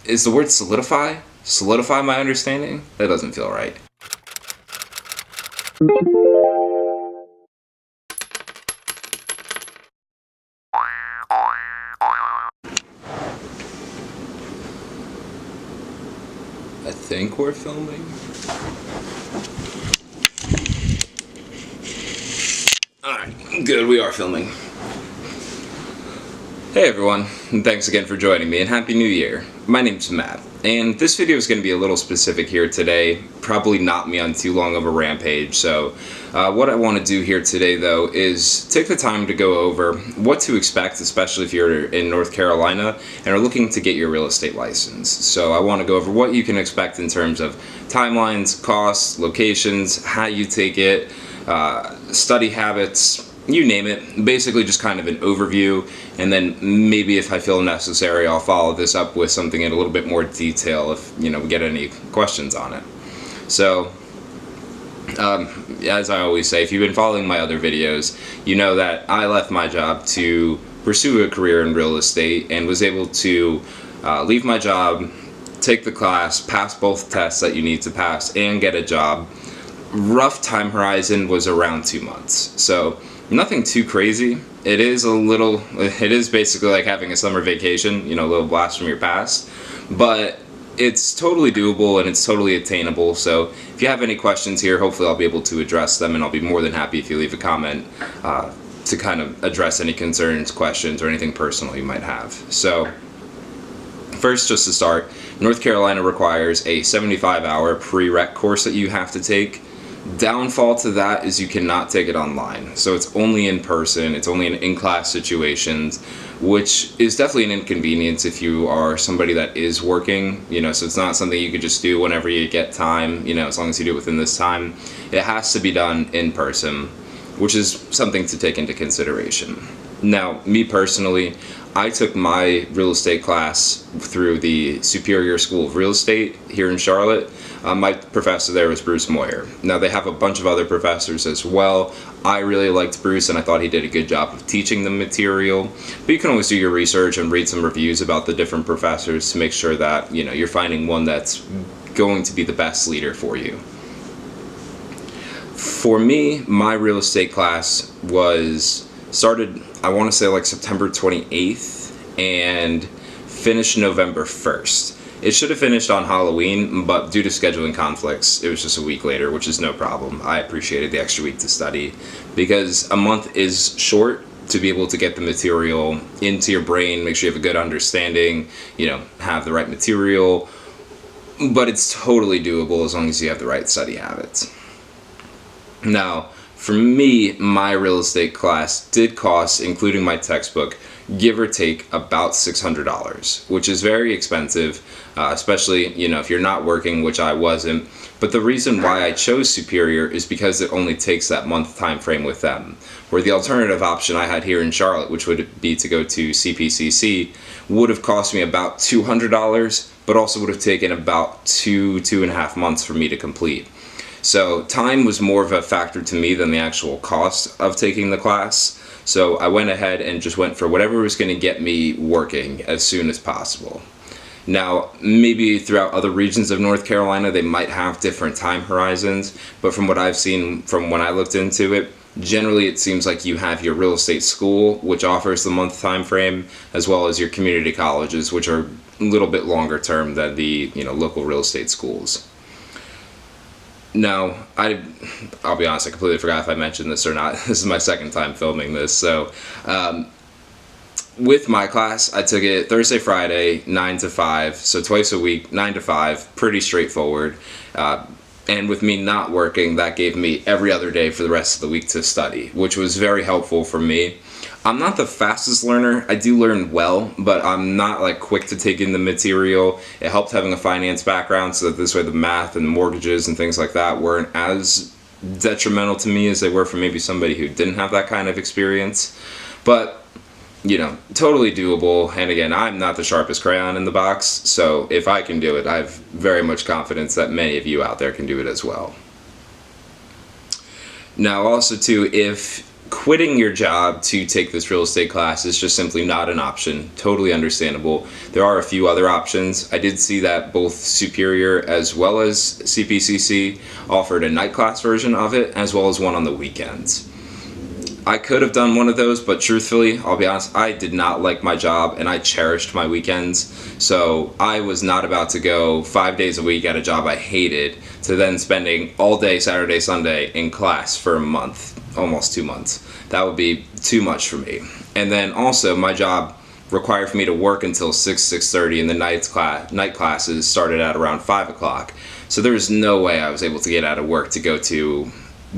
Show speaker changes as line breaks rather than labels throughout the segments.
is the word solidify my understanding? That doesn't feel right. I think we're filming. Alright, good, we are filming. Hey everyone, and thanks again for joining me, and Happy New Year. My name's Matt, and this video is going to be a little specific here today, probably not me on too long of a rampage, so what I want to do here today though is take the time to go over what to expect, especially if you're in North Carolina and are looking to get your real estate license. So I want to go over what you can expect in terms of timelines, costs, locations, how you take it, study habits, you name it. Basically just kind of an overview, and then maybe if I feel necessary I'll follow this up with something in a little bit more detail if we get any questions on it. So as I always say, if you've been following my other videos, you know that I left my job to pursue a career in real estate and was able to leave my job, take the class, pass both tests that you need to pass, and get a job. Rough time horizon was around 2 months. So nothing too crazy. It is basically like having a summer vacation, a little blast from your past, but it's totally doable and it's totally attainable. So if you have any questions here, hopefully I'll be able to address them, and I'll be more than happy if you leave a comment to kind of address any concerns, questions, or anything personal you might have. So first, just to start, North Carolina requires a 75-hour prereq course that you have to take. Downfall to that is you cannot take it online, so it's only in person, it's only in class situations, which is definitely an inconvenience if you are somebody that is working, so it's not something you could just do whenever you get time, as long as you do it within this time. It has to be done in person, which is something to take into consideration. Now, me personally, I took my real estate class through the Superior School of Real Estate here in Charlotte. My professor there was Bruce Moyer. Now, they have a bunch of other professors as well. I really liked Bruce, and I thought he did a good job of teaching the material. But you can always do your research and read some reviews about the different professors to make sure that you're finding one that's going to be the best leader for you. For me, my real estate class started, I want to say like September 28th and finished November 1st. It should have finished on Halloween, but due to scheduling conflicts, it was just a week later, which is no problem. I appreciated the extra week to study because a month is short to be able to get the material into your brain, make sure you have a good understanding, have the right material, but it's totally doable as long as you have the right study habits. Now, for me, my real estate class did cost, including my textbook, give or take about $600, which is very expensive, especially, if you're not working, which I wasn't. But the reason why I chose Superior is because it only takes that month time frame with them. Where the alternative option I had here in Charlotte, which would be to go to CPCC, would have cost me about $200, but also would have taken about 2.5 months for me to complete. So time was more of a factor to me than the actual cost of taking the class. So I went ahead and just went for whatever was going to get me working as soon as possible. Now, maybe throughout other regions of North Carolina, they might have different time horizons, but from what I've seen from when I looked into it, generally it seems like you have your real estate school, which offers the month time frame, as well as your community colleges, which are a little bit longer term than the local real estate schools. Now, I'll be honest, I completely forgot if I mentioned this or not. This is my second time filming this. So, with my class, I took it Thursday, Friday, 9 to 5. So twice a week, 9 to 5, pretty straightforward. And with me not working, that gave me every other day for the rest of the week to study, which was very helpful for me. I'm not the fastest learner. I do learn well, but I'm not quick to take in the material. It helped having a finance background, so that this way the math and the mortgages and things like that weren't as detrimental to me as they were for maybe somebody who didn't have that kind of experience. But totally doable. And again, I'm not the sharpest crayon in the box, so if I can do it, I have very much confidence that many of you out there can do it as well. Now, also too, if quitting your job to take this real estate class is just simply not an option. Totally understandable. There are a few other options. I did see that both Superior as well as CPCC offered a night class version of it, as well as one on the weekends. I could have done one of those, but truthfully, I'll be honest, I did not like my job and I cherished my weekends. So I was not about to go 5 days a week at a job I hated to then spending all day Saturday, Sunday in class for a month, almost 2 months. That would be too much for me. And then also my job required for me to work until 6:30, and the night classes started at around 5 o'clock. So there was no way I was able to get out of work to go to,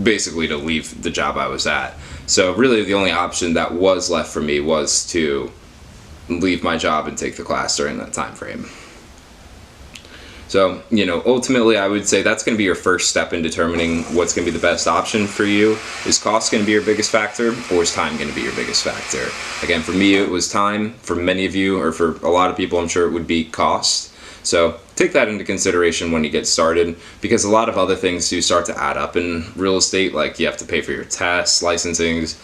basically to leave the job I was at. So really the only option that was left for me was to leave my job and take the class during that time frame. So, ultimately I would say that's going to be your first step in determining what's going to be the best option for you. Is cost going to be your biggest factor, or is time going to be your biggest factor? Again, for me it was time. For many of you, or for a lot of people, I'm sure it would be cost. So take that into consideration when you get started, because a lot of other things do start to add up in real estate, like you have to pay for your tests, licensings,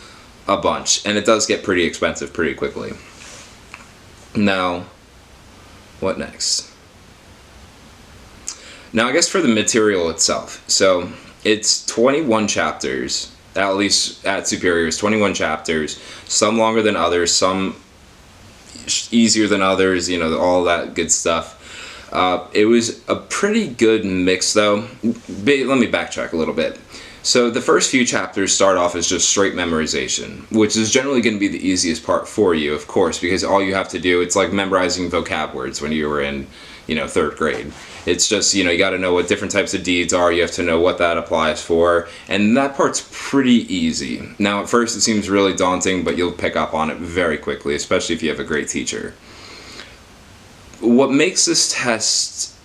a bunch, and it does get pretty expensive pretty quickly. Now, what next? Now, I guess for the material itself, so it's 21 chapters, at least at Superior, it's 21 chapters, some longer than others, some easier than others, all that good stuff. It was a pretty good mix though. Let me backtrack a little bit. So the first few chapters start off as just straight memorization, which is generally going to be the easiest part for you, of course, because all you have to do, it's like memorizing vocab words when you were in, 3rd grade. It's just, you got to know what different types of deeds are, you have to know what that applies for, and that part's pretty easy. Now, at first it seems really daunting, but you'll pick up on it very quickly, especially if you have a great teacher. What makes this test,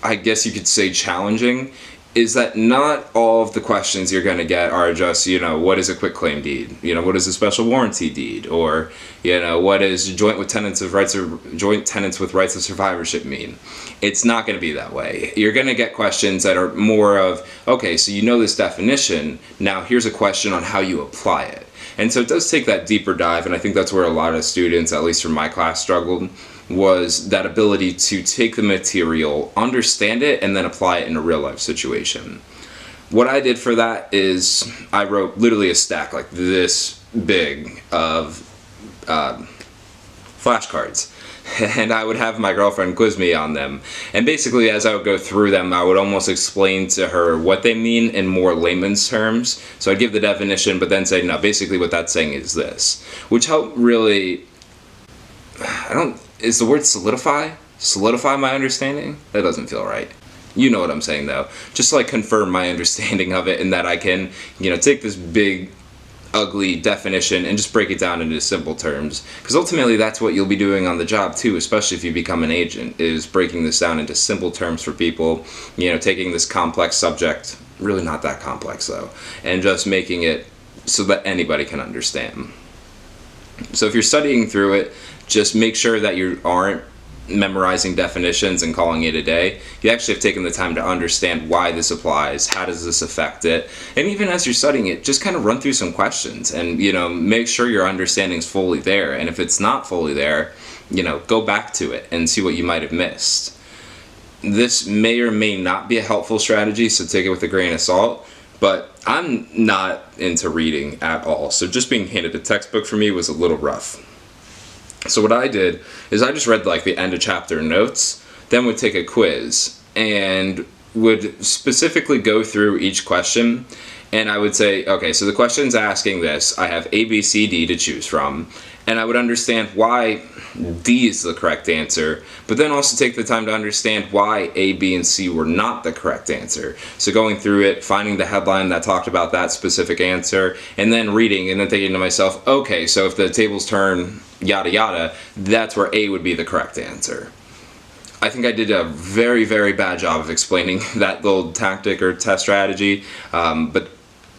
I guess you could say, challenging is that not all of the questions you're going to get are just, what is a quitclaim deed? What is a special warranty deed? Or, what is joint tenants with rights of survivorship mean? It's not going to be that way. You're going to get questions that are more of, okay, so you know this definition, now here's a question on how you apply it. And so it does take that deeper dive, and I think that's where a lot of students, at least from my class, struggled, was that ability to take the material, understand it, and then apply it in a real life situation. What I did for that is I wrote literally a stack like this big of flashcards, and I would have my girlfriend quiz me on them. And basically, as I would go through them, I would almost explain to her what they mean in more layman's terms. So I'd give the definition, but then say, no, basically what that's saying is this, which helped really, is the word solidify my understanding? That doesn't feel right. You know what I'm saying though. Just like confirm my understanding of it, and that I can, take this big, ugly definition and just break it down into simple terms. Because ultimately that's what you'll be doing on the job too, especially if you become an agent, is breaking this down into simple terms for people, taking this complex subject, really not that complex though, and just making it so that anybody can understand. So if you're studying through it, just make sure that you aren't memorizing definitions and calling it a day. You actually have taken the time to understand why this applies, how does this affect it, and even as you're studying it, just kind of run through some questions and, make sure your understanding's fully there. And if it's not fully there, go back to it and see what you might have missed. This may or may not be a helpful strategy, so take it with a grain of salt, but I'm not into reading at all, so just being handed a textbook for me was a little rough. So what I did is I just read like the end of chapter notes, then would take a quiz and would specifically go through each question, and I would say, okay, so the question's asking this, I have A, B, C, D to choose from, and I would understand why D is the correct answer, but then also take the time to understand why A, B, and C were not the correct answer. So going through it, finding the headline that talked about that specific answer, and then reading, and then thinking to myself, okay, so if the tables turn yada yada, that's where A would be the correct answer. I think I did a very, very bad job of explaining that little tactic or test strategy, but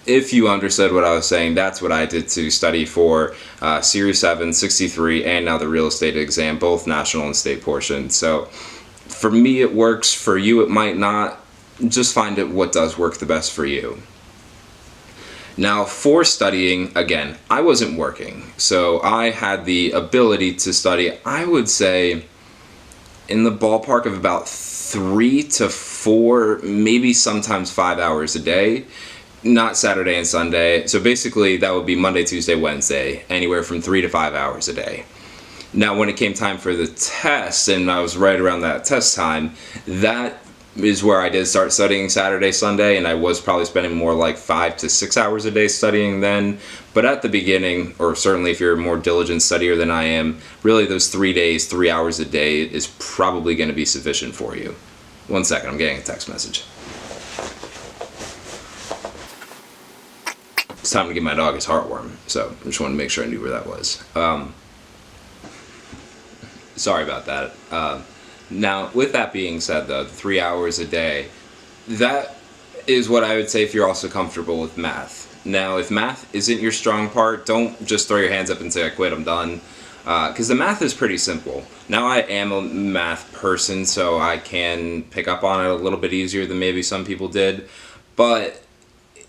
if you understood what I was saying, that's what I did to study for Series 7, 63, and now the real estate exam, both national and state portions. So for me it works, for you it might not. Just find out what does work the best for you. Now, for studying, again, I wasn't working, so I had the ability to study, I would say, in the ballpark of about 3 to 4, maybe sometimes 5 hours a day, not Saturday and Sunday. So basically, that would be Monday, Tuesday, Wednesday, anywhere from 3 to 5 hours a day. Now, when it came time for the test, and I was right around that test time, that is where I did start studying Saturday, Sunday, and I was probably spending more like 5 to 6 hours a day studying then. But at the beginning, or certainly if you're a more diligent studier than I am, really those 3 days, 3 hours a day is probably going to be sufficient for you. One second, I'm getting a text message. It's time to give my dog his heartworm, so I just wanted to make sure I knew where that was. Sorry about that. Now, with that being said, though, 3 hours a day, that is what I would say if you're also comfortable with math. Now, if math isn't your strong part, don't just throw your hands up and say, I quit, I'm done. Because the math is pretty simple. Now, I am a math person, so I can pick up on it a little bit easier than maybe some people did. But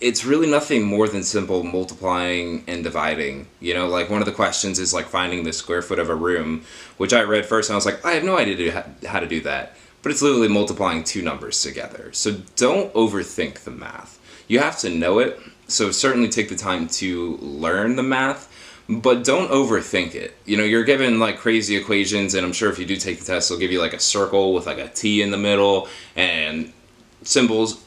it's really nothing more than simple multiplying and dividing. You know, like one of the questions is like finding the square foot of a room, which I read first and I was like, I have no idea how to do that. But it's literally multiplying two numbers together. So don't overthink the math. You have to know it, so certainly take the time to learn the math, but don't overthink it. You know, you're given like crazy equations, and I'm sure if you do take the test, they'll give you like a circle with like a T in the middle and symbols.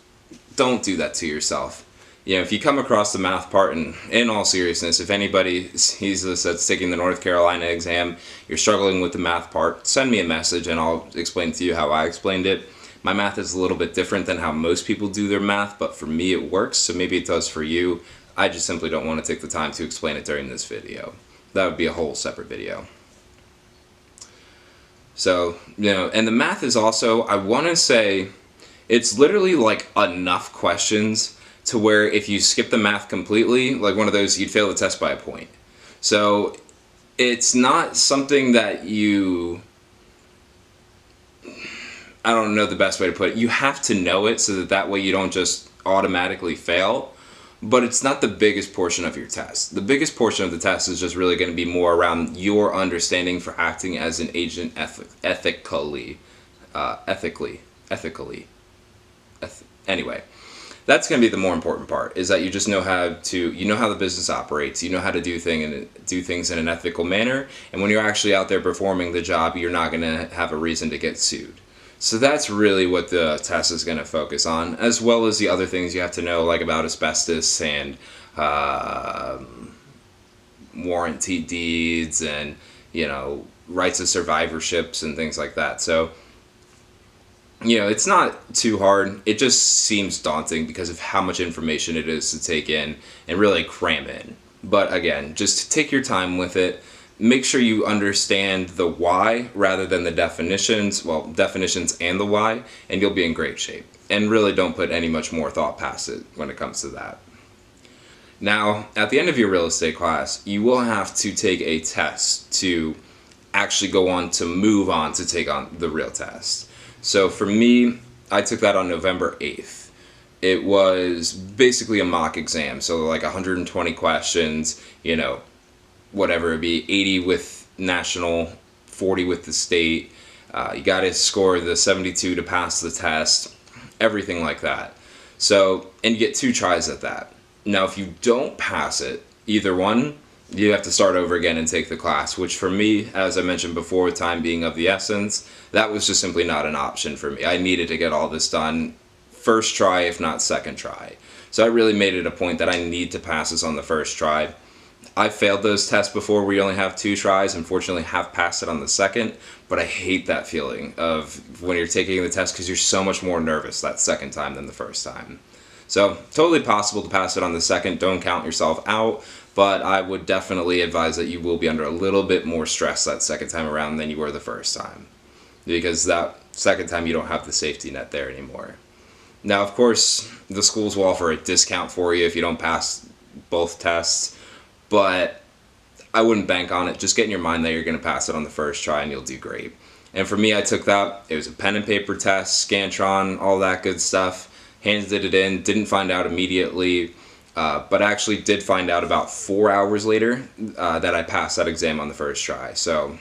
Don't do that to yourself. You know, if you come across the math part, and in all seriousness, if anybody sees this that's taking the North Carolina exam, you're struggling with the math part, send me a message and I'll explain to you how I explained it. My math is a little bit different than how most people do their math, but for me it works, so maybe it does for you. I just simply don't want to take the time to explain it during this video. That would be a whole separate video. So, you know, and the math is also, I want to say, it's literally like enough questions to where if you skip the math completely, like one of those, you'd fail the test by a point. So it's not something that you, I don't know the best way to put it. You have to know it so that way you don't just automatically fail, but it's not the biggest portion of your test. The biggest portion of the test is just really going to be more around your understanding for acting as an agent ethically. Anyway. That's going to be the more important part, is that you just know how the business operates, you know how to do things in an ethical manner, and when you're actually out there performing the job, you're not going to have a reason to get sued. So that's really what the test is going to focus on, as well as the other things you have to know, like about asbestos and warranty deeds and, you know, rights of survivorships and things like that. So, you know, it's not too hard. It just seems daunting because of how much information it is to take in and really cram in. But again, just take your time with it. Make sure you understand the why rather than the definitions. Well, definitions and the why, and you'll be in great shape. And really don't put any much more thought past it when it comes to that. Now, at the end of your real estate class, you will have to take a test to actually go on to move on to take on the real test. So for me, I took that on November 8th. It was basically a mock exam, so like 120 questions, you know, whatever it'd be, 80 with national, 40 with the state. You got to score the 72 to pass the test, everything like that. So, and you get 2 tries at that. Now, if you don't pass it, either one, you have to start over again and take the class, which for me, as I mentioned before, time being of the essence, that was just simply not an option for me. I needed to get all this done first try, if not second try. So I really made it a point that I need to pass this on the first try. I failed those tests before where you only have 2 tries. Unfortunately, have passed it on the second, but I hate that feeling of when you're taking the test because you're so much more nervous that second time than the first time. So totally possible to pass it on the second. Don't count yourself out, but I would definitely advise that you will be under a little bit more stress that second time around than you were the first time, because that second time you don't have the safety net there anymore. Now, of course, the schools will offer a discount for you if you don't pass both tests, but I wouldn't bank on it. Just get in your mind that you're going to pass it on the first try and you'll do great. And for me, I took that. It was a pen and paper test, Scantron, all that good stuff. Handed it in, didn't find out immediately. but I actually did find out about 4 hours later that I passed that exam on the first try. So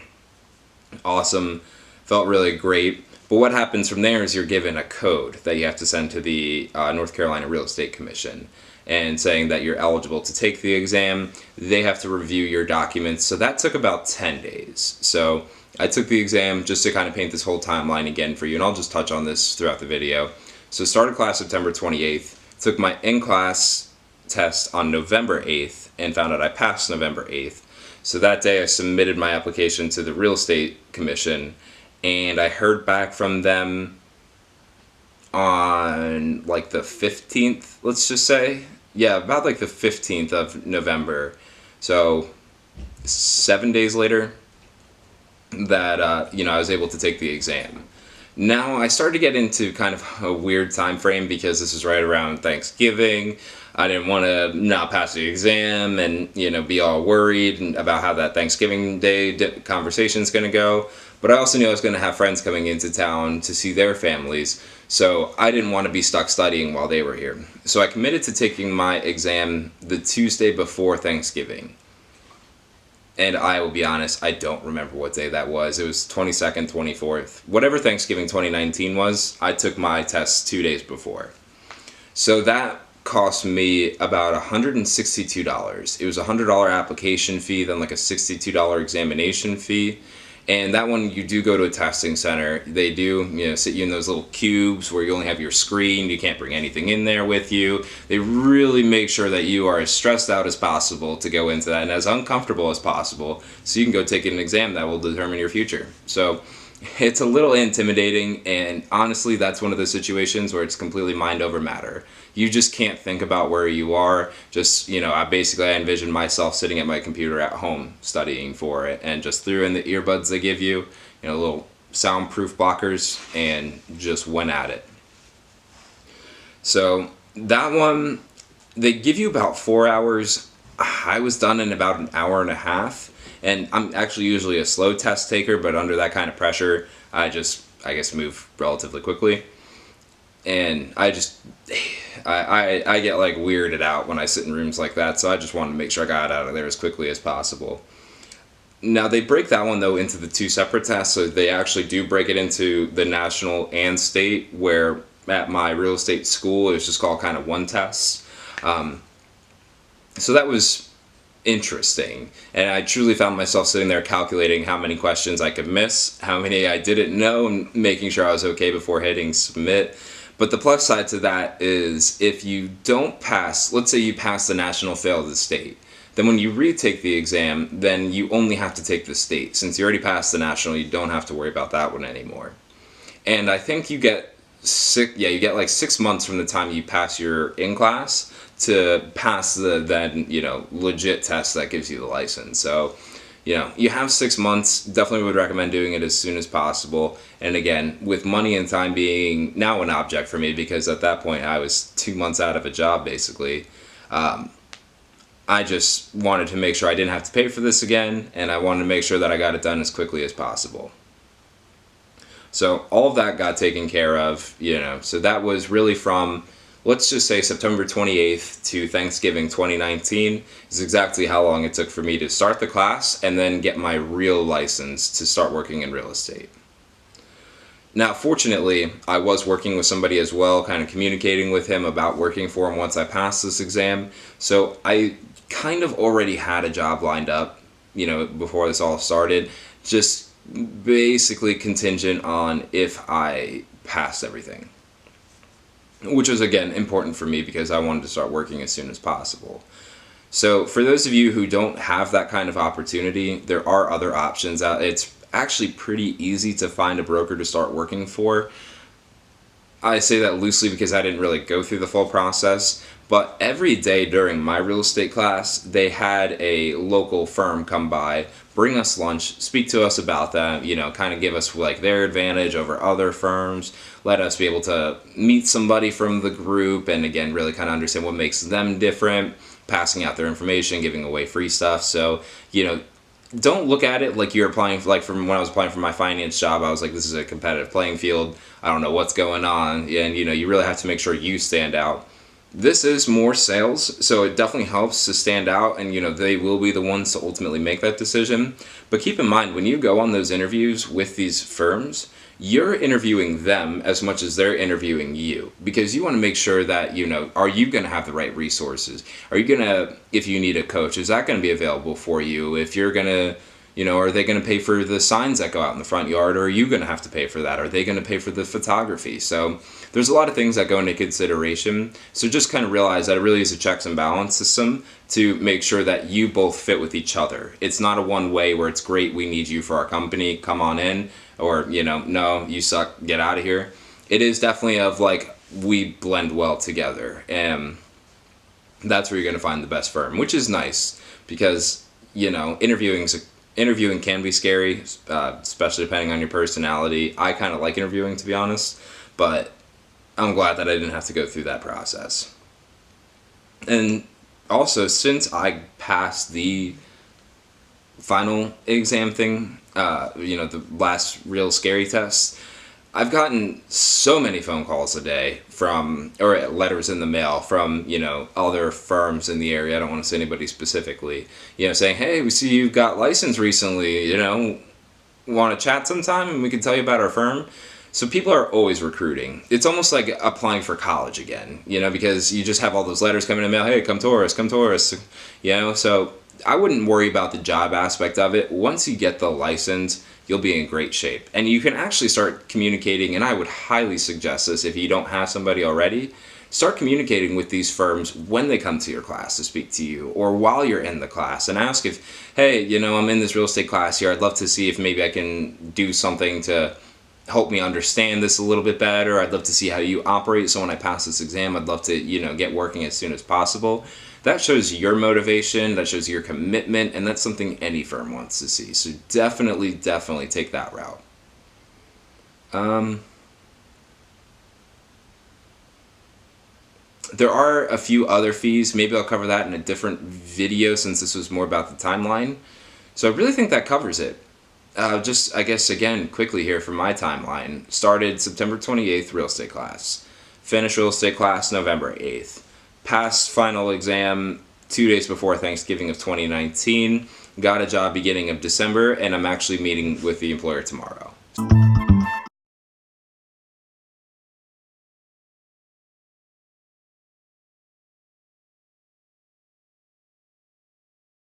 awesome, felt really great. But what happens from there is you're given a code that you have to send to the North Carolina Real Estate Commission, and saying that you're eligible to take the exam. They have to review your documents. So that took about 10 days. So I took the exam just to kind of paint this whole timeline again for you, and I'll just touch on this throughout the video. So started class September 28th, took my in-class test on November 8th, and found out I passed November 8th. So that day I submitted my application to the Real Estate Commission, and I heard back from them on like the 15th, let's just say. Yeah, about like the 15th of November. So 7 days later that, I was able to take the exam. Now I started to get into kind of a weird time frame because this is right around Thanksgiving. I didn't want to not pass the exam and, be all worried about how that Thanksgiving Day conversation is going to go. But I also knew I was going to have friends coming into town to see their families, so I didn't want to be stuck studying while they were here. So I committed to taking my exam the Tuesday before Thanksgiving. And I will be honest, I don't remember what day that was. It was 22nd, 24th. Whatever Thanksgiving 2019 was, I took my test 2 days before. So that cost me about $162. It was a $100 application fee, then like a $62 examination fee. And that one, you do go to a testing center. They do, sit you in those little cubes where you only have your screen. You can't bring anything in there with you. They really make sure that you are as stressed out as possible to go into that, and as uncomfortable as possible, so you can go take an exam that will determine your future. So it's a little intimidating, and honestly, that's one of those situations where it's completely mind over matter. You just can't think about where you are. Just, I envisioned myself sitting at my computer at home studying for it, and just threw in the earbuds they give you, little soundproof blockers, and just went at it. So that one, they give you about 4 hours. I was done in about an hour and a half. And I'm actually usually a slow test taker, but under that kind of pressure, I move relatively quickly. And I get like weirded out when I sit in rooms like that, so I just wanted to make sure I got out of there as quickly as possible. Now they break that one though into the two separate tests, so they actually do break it into the national and state, where at my real estate school it was just called kind of one test. So that was interesting, and I truly found myself sitting there calculating how many questions I could miss, how many I didn't know, and making sure I was okay before hitting submit. But the plus side to that is if you don't pass, let's say you pass the national, fail the state, then when you retake the exam, then you only have to take the state. Since you already passed the national, you don't have to worry about that one anymore. And I think you get like 6 months from the time you pass your in-class to pass the then, legit test that gives you the license. So, you have 6 months. Definitely would recommend doing it as soon as possible. And again, with money and time being now an object for me, because at that point I was 2 months out of a job basically, I just wanted to make sure I didn't have to pay for this again, and I wanted to make sure that I got it done as quickly as possible. So all of that got taken care of, so that was really from, let's just say, September 28th to Thanksgiving 2019 is exactly how long it took for me to start the class and then get my real license to start working in real estate. Now, fortunately, I was working with somebody as well, kind of communicating with him about working for him once I passed this exam. So I kind of already had a job lined up, before this all started, just basically contingent on if I passed everything. Which was, again, important for me because I wanted to start working as soon as possible. So for those of you who don't have that kind of opportunity, there are other options out. It's actually pretty easy to find a broker to start working for. I say that loosely because I didn't really go through the full process, but every day during my real estate class, they had a local firm come by, bring us lunch, speak to us about that, kind of give us like their advantage over other firms, let us be able to meet somebody from the group, and again, really kind of understand what makes them different, passing out their information, giving away free stuff. So, don't look at it like you're applying for, like from when I was applying for my finance job, I was like, this is a competitive playing field. I don't know what's going on. And, you really have to make sure you stand out. This is more sales, so it definitely helps to stand out, and they will be the ones to ultimately make that decision. But keep in mind, when you go on those interviews with these firms, you're interviewing them as much as they're interviewing you, because you want to make sure that, are you going to have the right resources? Are you going to, if you need a coach, is that going to be available for you? If you're going to, are they going to pay for the signs that go out in the front yard, or are you going to have to pay for that? Are they going to pay for the photography? So there's a lot of things that go into consideration. So just kind of realize that it really is a checks and balance system to make sure that you both fit with each other. It's not a one way where it's great, we need you for our company, come on in, or, no, you suck, get out of here. It is definitely of like, we blend well together. And that's where you're going to find the best firm, which is nice because, interviewing can be scary, especially depending on your personality. I kind of like interviewing, to be honest, but I'm glad that I didn't have to go through that process. And also, since I passed the final exam thing, the last real scary test, I've gotten so many phone calls a day or letters in the mail from, other firms in the area. I don't want to say anybody specifically, saying, hey, we see you got licensed recently, want to chat sometime and we can tell you about our firm. So people are always recruiting. It's almost like applying for college again, because you just have all those letters coming in the mail, hey, come to us, so I wouldn't worry about the job aspect of it. Once you get the license, you'll be in great shape. And you can actually start communicating, and I would highly suggest this if you don't have somebody already, start communicating with these firms when they come to your class to speak to you, or while you're in the class, and ask if, hey, I'm in this real estate class here, I'd love to see if maybe I can do something to help me understand this a little bit better. I'd love to see how you operate, so when I pass this exam, I'd love to, get working as soon as possible. That shows your motivation, that shows your commitment, and that's something any firm wants to see. So definitely take that route. There are a few other fees. Maybe I'll cover that in a different video since this was more about the timeline. So I really think that covers it. Just, I guess, again, quickly here for my timeline. Started September 28th, real estate class. Finished real estate class November 8th. Passed final exam 2 days before Thanksgiving of 2019. Got a job beginning of December, and I'm actually meeting with the employer tomorrow.